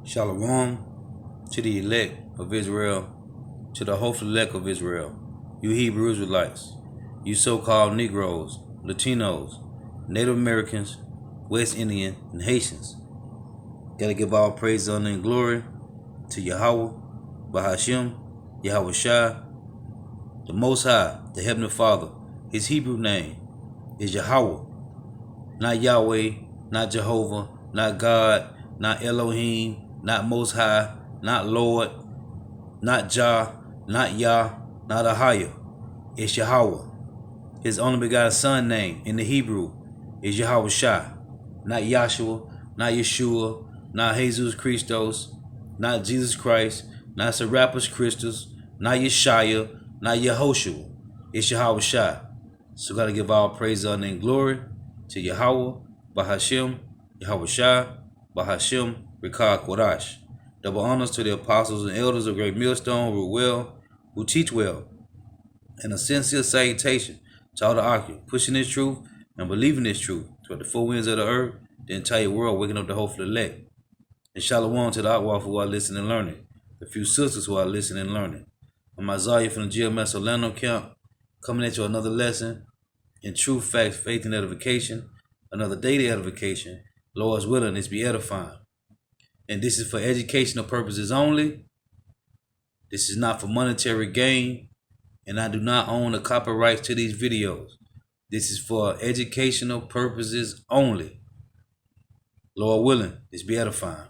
Shalom to the elect of Israel, to the hopeful elect of Israel, you Hebrew Israelites, you so-called Negroes, Latinos, Native Americans, West Indian, and Haitians. Gotta give all praise, honor, and glory to Yahweh, Bahashim, Yahweh Shai, the Most High, the Heavenly Father. His Hebrew name is Yahweh, not Yahweh, not Jehovah, not God, not Elohim, not Most High, not Lord, not Jah, not Yah, not Ahaya. It's Yahweh. His only begotten Son name in the Hebrew is Yahweh Shai, not Yahshua, not Yeshua, not Jesus Christos, not Jesus Christ, not Serapis Christus, not Yeshaya, not Yehoshua. It's Yahweh Shai. So gotta give all praise, honor, and glory to Yahweh, Bahashim, Yahweh Shai, Bahashim, Rikah Kodash. Double honors to the apostles and elders of Great Millstone who well, who teach well, and a sincere salutation to all the archers, pushing this truth and believing this truth toward the four winds of the earth, the entire world, waking up the hopeful elect. And shalom to the Akwaf who are listening and learning, the few sisters who are listening and learning. I'm Isaiah from the GMS Orlando camp, coming at you another lesson in truth, facts, faith, and edification, another daily edification. Lord's willing, is be edifying. And this is for educational purposes only. This is not for monetary gain. And I do not own the copyrights to these videos. This is for educational purposes only. Lord willing, is be edifying.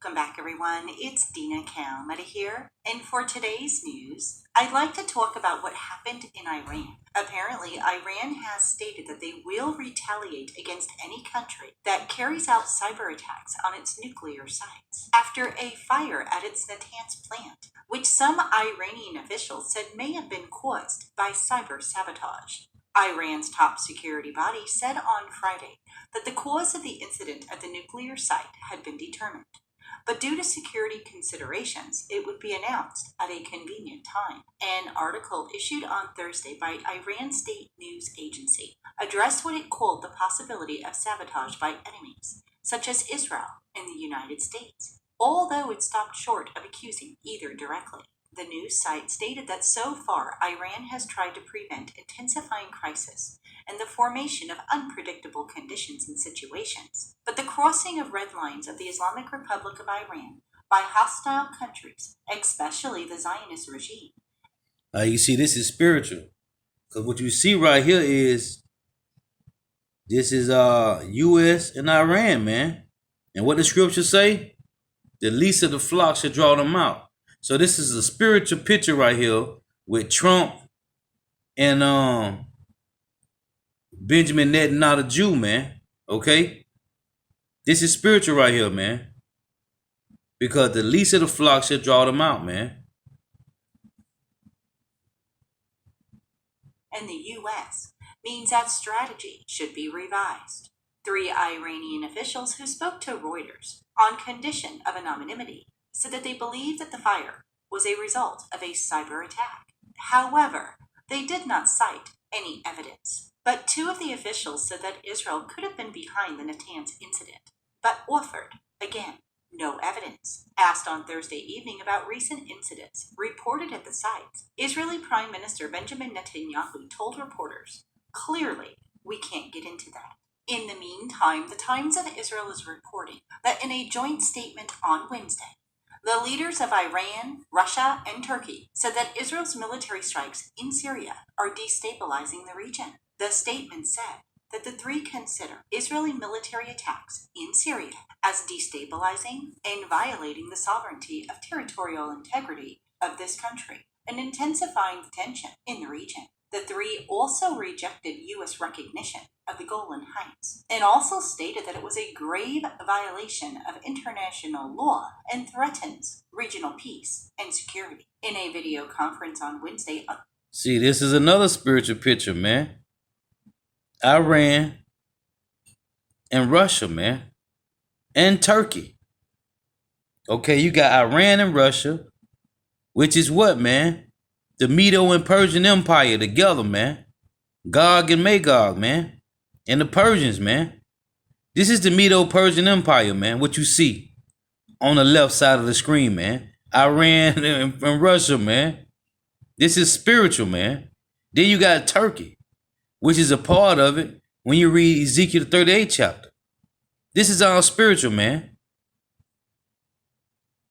Welcome back, everyone. It's Dina Kalmada here, and for today's news, I'd like to talk about what happened in Iran. Apparently, Iran has stated that they will retaliate against any country that carries out cyber attacks on its nuclear sites after a fire at its Natanz plant, which some Iranian officials said may have been caused by cyber sabotage. Iran's top security body said on Friday that the cause of the incident at the nuclear site had been determined. But due to security considerations, it would be announced at a convenient time. An article issued on Thursday by Iran State News Agency addressed what it called the possibility of sabotage by enemies, such as Israel and the United States, although it stopped short of accusing either directly. The news site stated that so far, Iran has tried to prevent intensifying crisis and the formation of unpredictable conditions and situations. But the crossing of red lines of the Islamic Republic of Iran by hostile countries, especially the Zionist regime. You see, this is spiritual. Because what you see right here is, this is U.S. and Iran, man. And what the scriptures say? The least of the flock should draw them out. So this is a spiritual picture right here with Trump and Benjamin Netanyahu, a Jew, man. Okay? This is spiritual right here, man. Because the least of the flock should draw them out, man. And the U.S. means that strategy should be revised. 3 Iranian officials who spoke to Reuters on condition of anonymity said that they believe that the fire was a result of a cyber attack. However, they did not cite any evidence. But 2 of the officials said that Israel could have been behind the Natanz incident, but offered, again, no evidence. Asked on Thursday evening about recent incidents reported at the sites, Israeli Prime Minister Benjamin Netanyahu told reporters, "Clearly, we can't get into that." In the meantime, the Times of Israel is reporting that in a joint statement on Wednesday, the leaders of Iran, Russia, and Turkey said that Israel's military strikes in Syria are destabilizing the region. The statement said that the 3 consider Israeli military attacks in Syria as destabilizing and violating the sovereignty of territorial integrity of this country and intensifying tension in the region. The 3 also rejected U.S. recognition of the Golan Heights and also stated that it was a grave violation of international law and threatens regional peace and security. In a video conference on Wednesday... See, this is another spiritual picture, man. Iran and Russia, man. And Turkey. Okay, you got Iran and Russia, which is what, man? The Medo and Persian Empire together, man. Gog and Magog, man. And the Persians, man. This is the Medo-Persian Empire, man. What you see on the left side of the screen, man. Iran and Russia, man. This is spiritual, man. Then you got Turkey, which is a part of it when you read Ezekiel 38 chapter. This is all spiritual, man.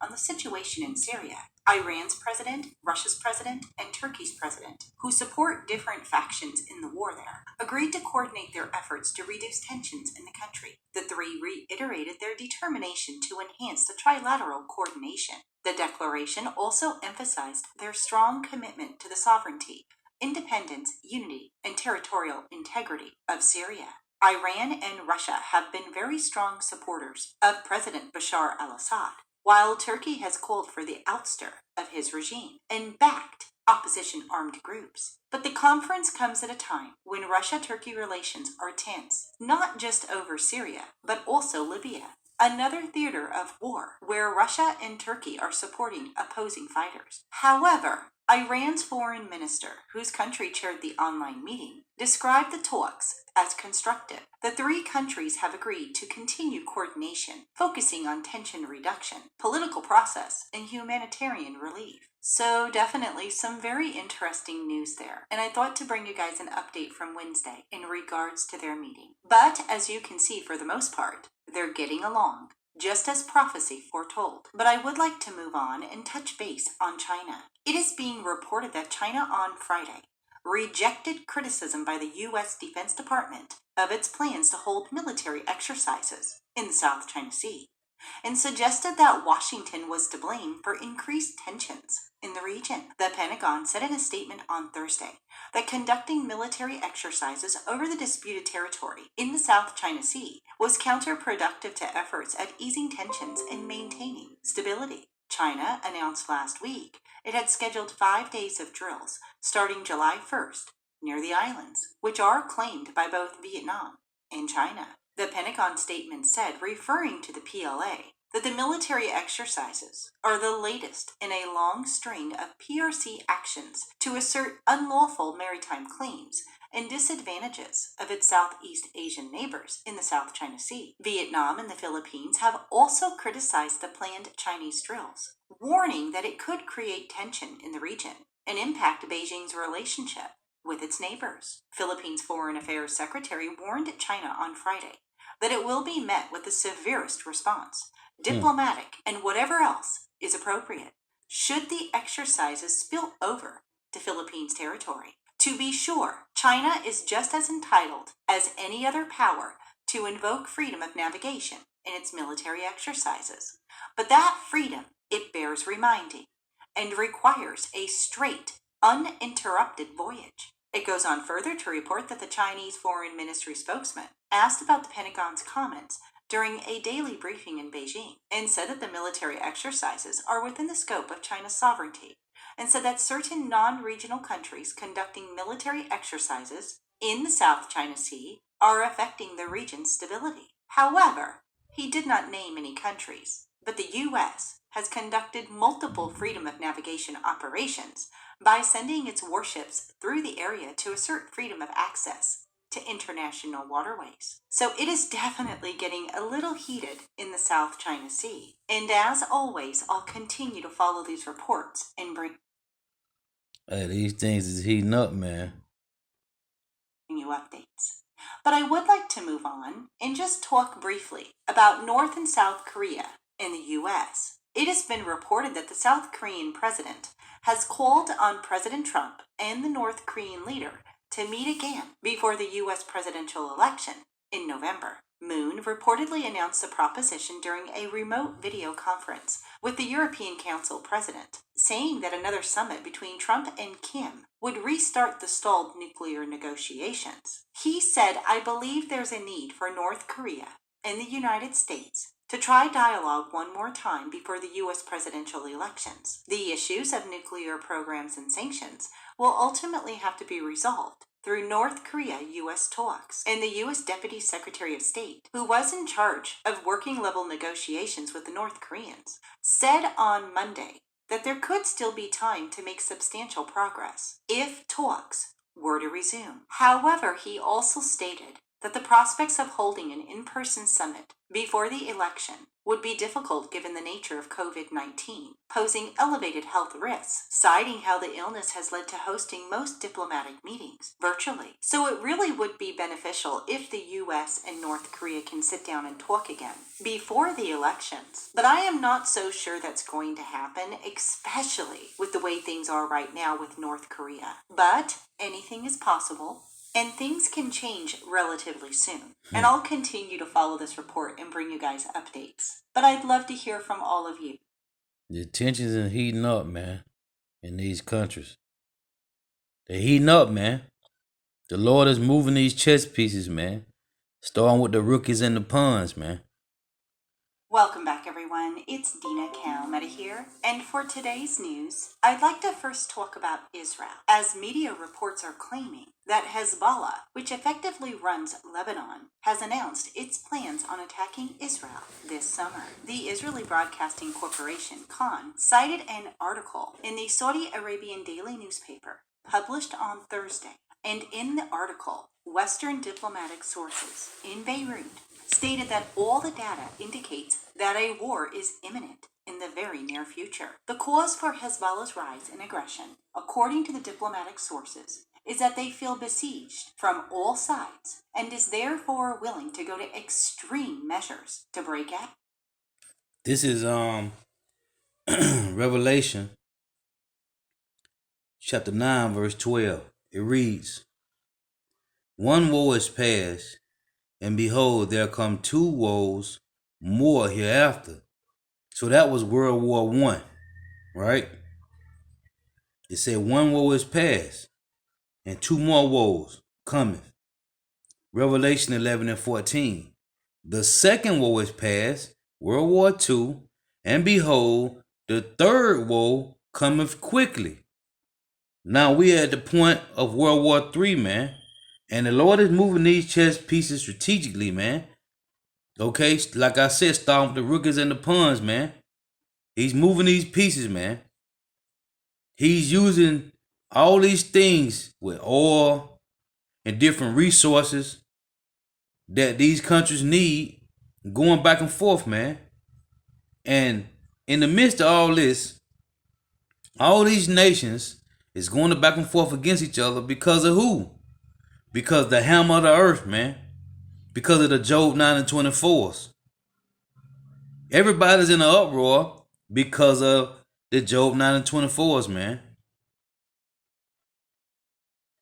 On the situation in Syria, Iran's president, Russia's president, and Turkey's president, who support different factions in the war there, agreed to coordinate their efforts to reduce tensions in the country. The three reiterated their determination to enhance the trilateral coordination. The declaration also emphasized their strong commitment to the sovereignty, independence, unity, and territorial integrity of Syria. Iran and Russia have been very strong supporters of President Bashar al-Assad, while Turkey has called for the ouster of his regime and backed opposition armed groups. But the conference comes at a time when Russia-Turkey relations are tense, not just over Syria, but also Libya, another theater of war where Russia and Turkey are supporting opposing fighters. However, Iran's foreign minister, whose country chaired the online meeting, described the talks as constructive. The three countries have agreed to continue coordination, focusing on tension reduction, political process, and humanitarian relief. So definitely some very interesting news there. And I thought to bring you guys an update from Wednesday in regards to their meeting. But as you can see, for the most part, they're getting along, just as prophecy foretold. But I would like to move on and touch base on China. It is being reported that China on Friday rejected criticism by the U.S. Defense Department of its plans to hold military exercises in the South China Sea, and suggested that Washington was to blame for increased tensions in the region. The Pentagon said in a statement on Thursday that conducting military exercises over the disputed territory in the South China Sea was counterproductive to efforts at easing tensions and maintaining stability. China announced last week it had scheduled 5 days of drills starting July 1st near the islands, which are claimed by both Vietnam and China. The Pentagon statement said, referring to the PLA, that the military exercises are the latest in a long string of PRC actions to assert unlawful maritime claims and disadvantages of its Southeast Asian neighbors in the South China Sea. Vietnam and the Philippines have also criticized the planned Chinese drills, warning that it could create tension in the region and impact Beijing's relationship with its neighbors. Philippines Foreign Affairs Secretary warned China on Friday that it will be met with the severest response, diplomatic and whatever else is appropriate, should the exercises spill over to Philippines territory. To be sure, China is just as entitled as any other power to invoke freedom of navigation in its military exercises. But that freedom, it bears reminding, and requires a straight, uninterrupted voyage. It goes on further to report that the Chinese Foreign Ministry spokesman asked about the Pentagon's comments during a daily briefing in Beijing and said that the military exercises are within the scope of China's sovereignty, and said that certain non-regional countries conducting military exercises in the South China Sea are affecting the region's stability. However, he did not name any countries, but the U.S. has conducted multiple freedom of navigation operations by sending its warships through the area to assert freedom of access to international waterways. So it is definitely getting a little heated in the South China Sea. And as always, I'll continue to follow these reports and bring These things is heating up, man. you updates. But I would like to move on and just talk briefly about North and South Korea in the U.S. It has been reported that the South Korean president has called on President Trump and the North Korean leader to meet again before the U.S. presidential election in November. Moon reportedly announced the proposition during a remote video conference with the European Council president, saying that another summit between Trump and Kim would restart the stalled nuclear negotiations. He said, "I believe there's a need for North Korea and the United States to try dialogue one more time before the U.S. presidential elections. The issues of nuclear programs and sanctions will ultimately have to be resolved through North Korea-U.S. talks." And the U.S. Deputy Secretary of State, who was in charge of working-level negotiations with the North Koreans, said on Monday that there could still be time to make substantial progress if talks were to resume. However, he also stated that the prospects of holding an in-person summit before the election would be difficult given the nature of COVID-19, posing elevated health risks, citing how the illness has led to hosting most diplomatic meetings virtually. So it really would be beneficial if the US and North Korea can sit down and talk again before the elections. But I am not so sure that's going to happen, especially with the way things are right now with North Korea. But anything is possible. And things can change relatively soon. And I'll continue to follow this report and bring you guys updates. But I'd love to hear from all of you. The tensions are heating up, man, in these countries. They're heating up, man. The Lord is moving these chess pieces, man. Starting with the rookies and the pawns, man. Welcome back, everyone. It's Dina Kalmeta here. And for today's news, I'd like to first talk about Israel, as media reports are claiming that Hezbollah, which effectively runs Lebanon, has announced its plans on attacking Israel this summer. The Israeli Broadcasting Corporation, Khan, cited an article in the Saudi Arabian daily newspaper published on Thursday. And in the article, Western diplomatic sources in Beirut stated that all the data indicates that a war is imminent in the very near future. The cause for Hezbollah's rise in aggression, according to the diplomatic sources, is that they feel besieged from all sides and is therefore willing to go to extreme measures to break out. This is Revelation chapter 9 verse 12. It reads, "One woe is past, and behold, there come two woes more hereafter." So that was World War I, right? It said one woe is past, and two more woes cometh. Revelation 11 and 14. The second woe is past, World War II, and behold, the third woe cometh quickly. Now we are at the point of World War III, man. And the Lord is moving these chess pieces strategically, man. Okay, like I said, starting with the rookies and the pawns, man. He's moving these pieces, man. He's using all these things with oil and different resources that these countries need, going back and forth, man. And in the midst of all this, all these nations is going back and forth against each other because of who? Because the hammer of the earth, man. Because of the Job 9 and 24s. Everybody's in an uproar because of the Job 9 and 24s, man.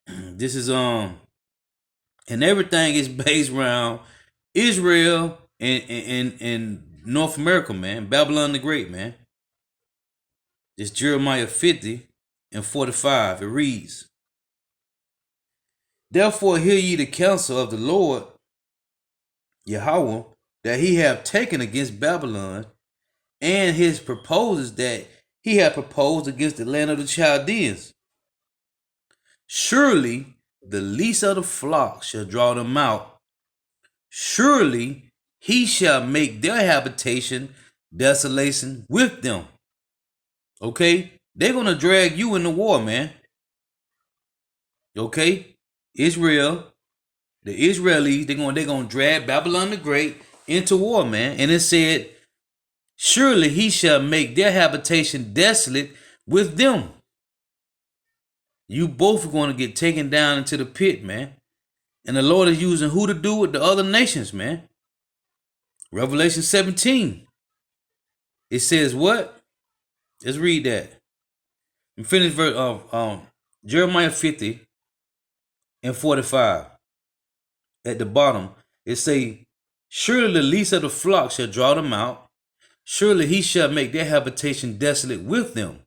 This is and everything is based around Israel and North America, man. Babylon the Great, man. This Jeremiah 50 and 45. It reads, "Therefore hear ye the counsel of the Lord Yahweh, that he have taken against Babylon, and his proposals that he hath proposed against the land of the Chaldeans. Surely the least of the flock shall draw them out. Surely he shall make their habitation desolation with them." Okay? They're going to drag you in the war, man. Okay? Israel, the Israelis, they're going to drag Babylon the Great into war, man. And it said, surely he shall make their habitation desolate with them. You both are going to get taken down into the pit, man. And the Lord is using who to do with the other nations, man. Revelation 17. It says what? Let's read that. And finish Jeremiah 50 and 45. At the bottom, it say, surely the least of the flock shall draw them out. Surely he shall make their habitation desolate with them.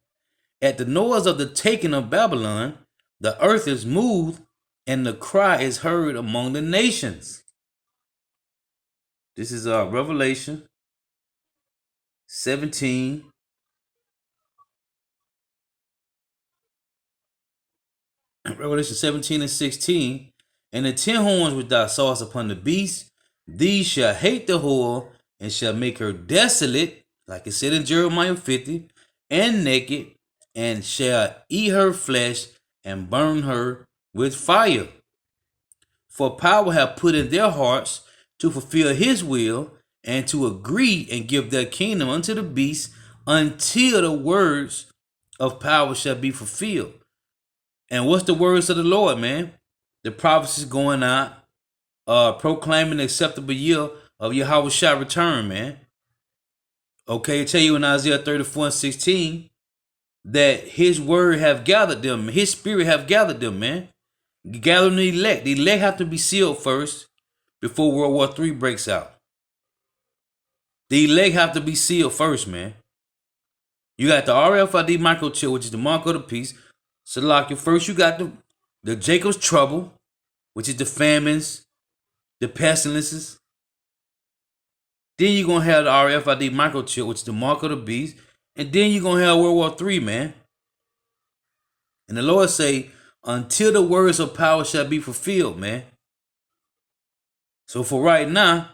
At the noise of the taking of Babylon, the earth is moved, and the cry is heard among the nations. This is Revelation 17. Revelation 17 and 16. "And the 10 horns which thou sawest upon the beast, these shall hate the whore, and shall make her desolate," like it said in Jeremiah 50, "and naked, and shall eat her flesh, and burn her with fire. For power have put in their hearts to fulfill his will and to agree and give their kingdom unto the beast until the words of power shall be fulfilled. And what's the words of the Lord, man? The prophecies going out, proclaiming the acceptable year of Yahweh shall return, man. Okay, I tell you in Isaiah 34:16 that his word have gathered them, his spirit have gathered them, man. Gathering the elect. The elect have to be sealed first before World War III breaks out. The elect have to be sealed first, man. You got the RFID microchip, which is the mark of the beast. So like first you got the Jacob's trouble, which is the famines, the pestilences. Then you're going to have the RFID microchip, which is the mark of the beast. And then you're going to have World War III, man. And the Lord say, until the words of power shall be fulfilled, man. So for right now,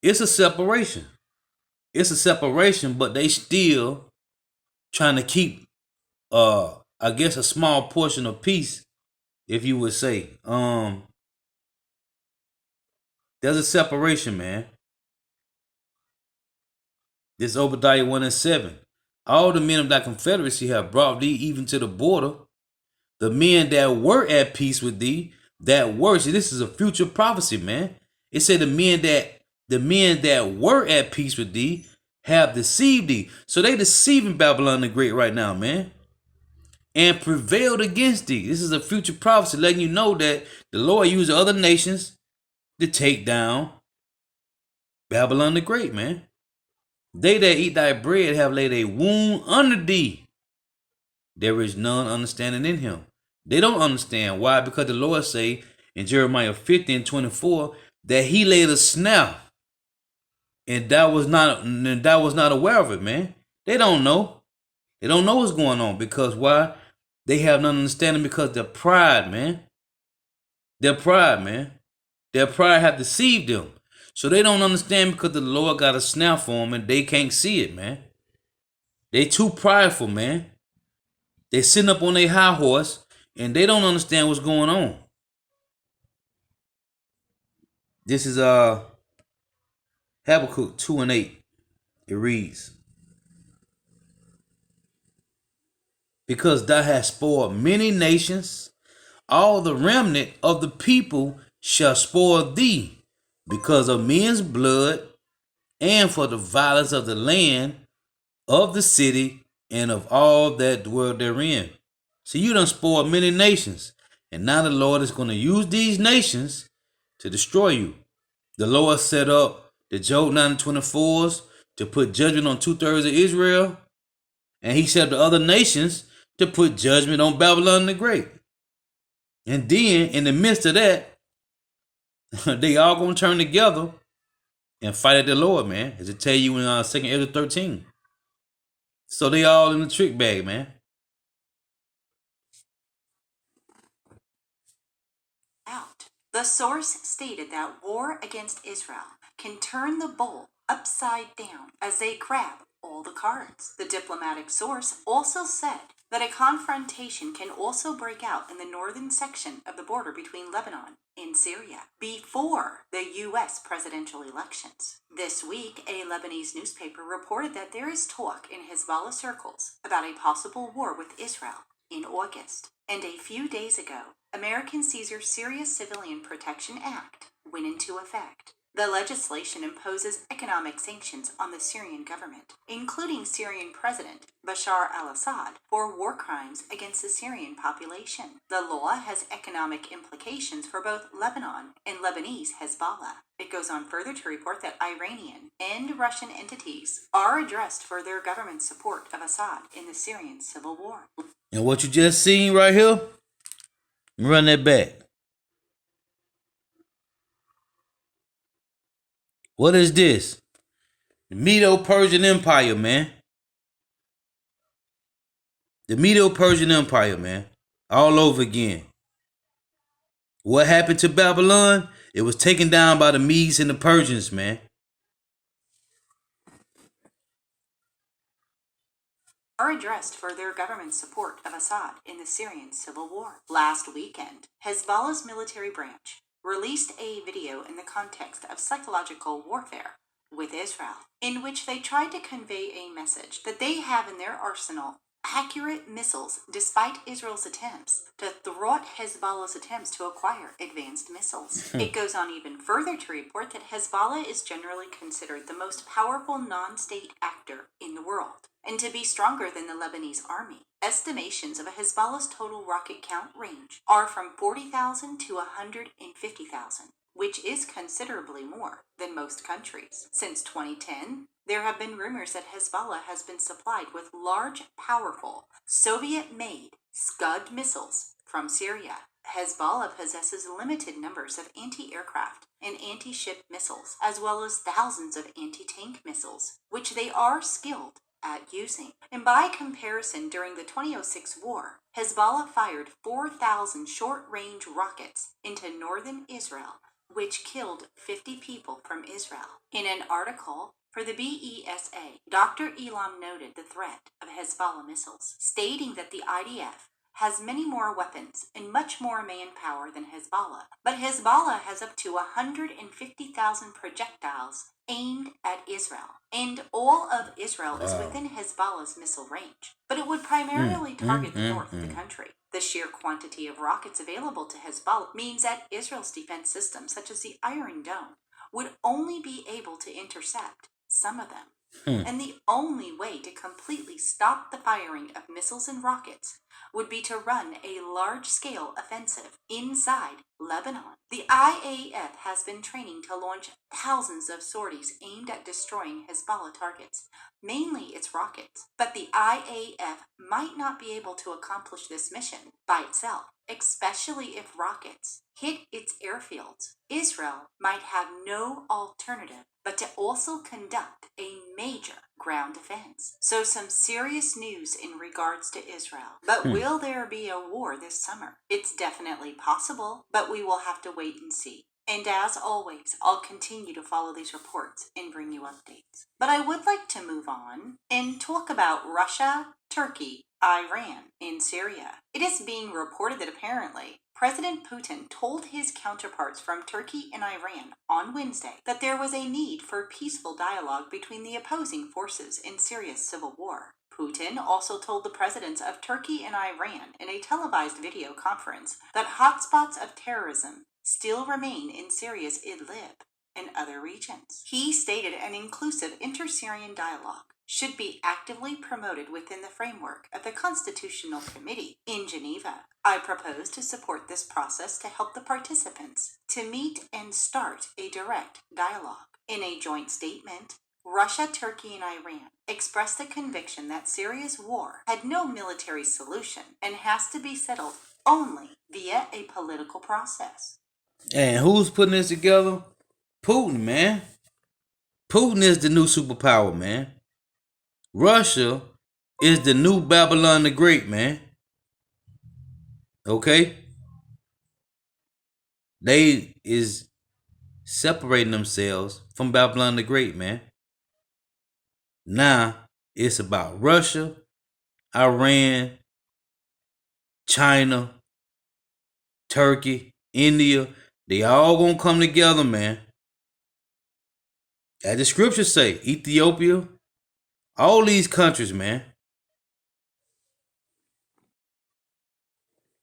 it's a separation. It's a separation, but they still trying to keep, I guess, a small portion of peace, if you would say. There's a separation, man. This Obadiah 1:7. All the men of thy confederacy have brought thee even to the border. The men that were at peace with thee, that were. See, this is a future prophecy, man. It said the men that were at peace with thee have deceived thee. So they deceiving Babylon the Great right now, man. And prevailed against thee. This is a future prophecy letting you know that the Lord used other nations to take down Babylon the Great, man. They that eat thy bread have laid a wound under thee. There is none understanding in him. They don't understand. Why? Because the Lord say in Jeremiah 50:24 that he laid a snare. And that was not aware of it, man. They don't know. They don't know what's going on. Because why? They have no understanding because their pride, man. Their pride, man. Their pride have deceived them. So they don't understand because the Lord got a snare for them and they can't see it, man. They too prideful, man. They sitting up on their high horse and they don't understand what's going on. This is Habakkuk 2:8. It reads, because thou hast spoiled many nations, all the remnant of the people shall spoil thee, because of men's blood, and for the violence of the land, of the city, and of all that dwell therein. So you done spoiled many nations, and now the Lord is going to use these nations to destroy you. The Lord set up the Job 9:24s to put judgment on 2/3 of Israel, and he set up the other nations to put judgment on Babylon the Great. And then, in the midst of that, they all gonna turn together and fight at the Lord, man. As it tell you in 2 Ezra 13. So they all in the trick bag, man. Out. The source stated that war against Israel can turn the bowl upside down as they grab all the cards. The diplomatic source also said that a confrontation can also break out in the northern section of the border between Lebanon and Syria before the U.S. presidential elections. This week, a Lebanese newspaper reported that there is talk in Hezbollah circles about a possible war with Israel in August. And a few days ago, American Caesar Syria Civilian Protection Act went into effect. The legislation imposes economic sanctions on the Syrian government, including Syrian President Bashar al-Assad, for war crimes against the Syrian population. The law has economic implications for both Lebanon and Lebanese Hezbollah. It goes on further to report that Iranian and Russian entities are addressed for their government support of Assad in the Syrian civil war. And what you just seen right here, run that back. What is this? The Medo-Persian Empire, man. The Medo-Persian Empire, man. All over again. What happened to Babylon? It was taken down by the Medes and the Persians, man. are addressed for their government's support of Assad in the Syrian civil war. Last weekend, Hezbollah's military branch released a video in the context of psychological warfare with Israel, in which they tried to convey a message that they have in their arsenal accurate missiles despite Israel's attempts to thwart Hezbollah's attempts to acquire advanced missiles. It goes on even further to report that Hezbollah is generally considered the most powerful non-state actor in the world, and to be stronger than the Lebanese army. Estimations of a Hezbollah's total rocket count range are from 40,000 to 150,000, which is considerably more than most countries. Since 2010, there have been rumors that Hezbollah has been supplied with large, powerful, Soviet-made Scud missiles from Syria. Hezbollah possesses limited numbers of anti-aircraft and anti-ship missiles, as well as thousands of anti-tank missiles, which they are skilled at using. And by comparison, during the 2006 war, Hezbollah fired 4,000 short-range rockets into northern Israel, which killed 50 people from Israel. In an article for the BESA, Dr. Elam noted the threat of Hezbollah missiles, stating that the IDF has many more weapons and much more manpower than Hezbollah, but Hezbollah has up to 150,000 projectiles aimed at Israel, and all of Israel is within Hezbollah's missile range, but it would primarily target the north of the country. The sheer quantity of rockets available to Hezbollah means that Israel's defense systems, such as the Iron Dome, would only be able to intercept some of them. And the only way to completely stop the firing of missiles and rockets would be to run a large-scale offensive inside Lebanon. The IAF has been training to launch thousands of sorties aimed at destroying Hezbollah targets, mainly its rockets. But the IAF might not be able to accomplish this mission by itself, especially if rockets hit its airfields. Israel might have no alternative but to also conduct a major ground defense. So some serious news in regards to Israel. But will there be a war this summer? It's definitely possible, but we will have to wait and see. And as always, I'll continue to follow these reports and bring you updates. But I would like to move on and talk about Russia, Turkey, Iran, and Syria. It is being reported that apparently President Putin told his counterparts from Turkey and Iran on Wednesday that there was a need for peaceful dialogue between the opposing forces in Syria's civil war. Putin also told the presidents of Turkey and Iran in a televised video conference that hotspots of terrorism still remain in Syria's Idlib and other regions. He stated an inclusive inter-Syrian dialogue should be actively promoted within the framework of the Constitutional Committee in Geneva. I propose to support this process to help the participants to meet and start a direct dialogue. In a joint statement, Russia, Turkey, and Iran expressed the conviction that Syria's war had no military solution and has to be settled only via a political process. And who's putting this together? Putin, man. Putin is the new superpower, man. Russia is the new Babylon the Great, man. Okay? They is separating themselves from Babylon the Great, man. Now, it's about Russia, Iran, China, Turkey, India. They all gonna come together, man. As the scriptures say, Ethiopia, all these countries, man.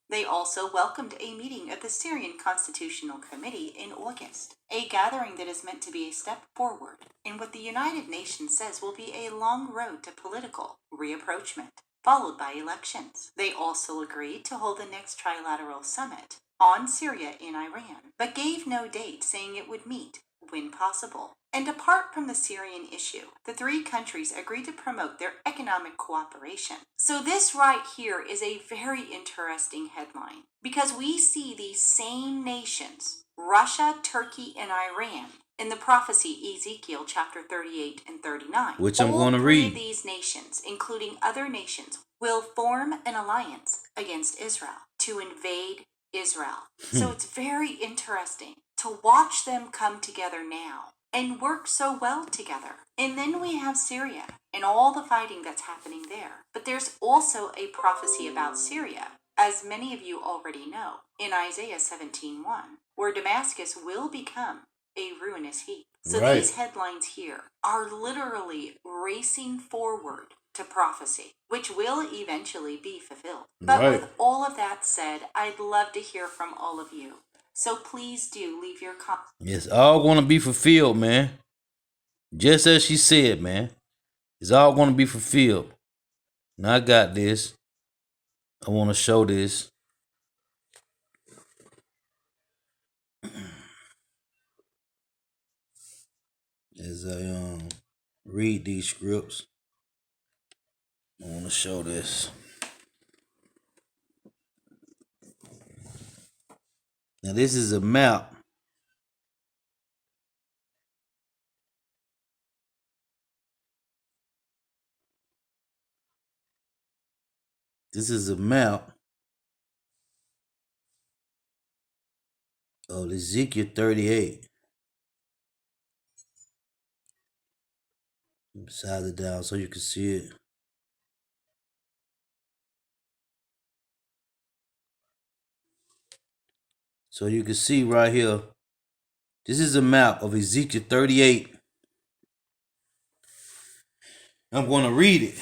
They also welcomed a meeting of the Syrian Constitutional Committee in August, a gathering that is meant to be a step forward in what the United Nations says will be a long road to political reapproachment, followed by elections. They also agreed to hold the next trilateral summit on Syria and Iran, but gave no date, saying it would meet when possible. And apart from the Syrian issue, the three countries agreed to promote their economic cooperation. So this right here is a very interesting headline, because we see these same nations, Russia, Turkey, and Iran, in the prophecy Ezekiel chapter 38 and 39. Which I'm All going to three read. of these nations, including other nations, will form an alliance against Israel to invade Israel. So it's very interesting to watch them come together now and work so well together. And then we have Syria and all the fighting that's happening there. But there's also a prophecy about Syria, as many of you already know, in Isaiah 17:1, where Damascus will become a ruinous heap. So Right. these headlines here are literally racing forward to prophecy, which will eventually be fulfilled. But Right. with all of that said, I'd love to hear from all of you. So please do leave your comments. It's all going to be fulfilled, man. Just as she said, man. It's all going to be fulfilled. Now I got this. I want to show this. As I read these scripts, I want to show this. Now this is a map. This is a map of Ezekiel 38. Size it down so you can see it. So you can see right here. This is a map of Ezekiel 38. I'm going to read it.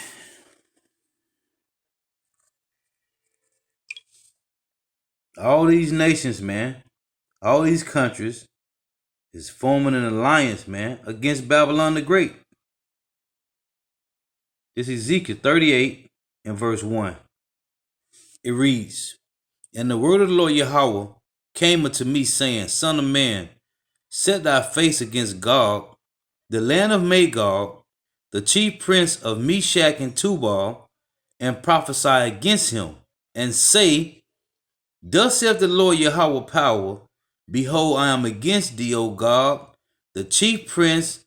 All these nations, man, all these countries is forming an alliance, man, against Babylon the Great. This is Ezekiel 38 and verse 1. It reads, "And the word of the Lord Yahweh came unto me, saying, Son of man, set thy face against Gog, the land of Magog, the chief prince of Meshach and Tubal, and prophesy against him, and say, Thus saith the Lord Yahweh power, Behold, I am against thee, O Gog, the chief prince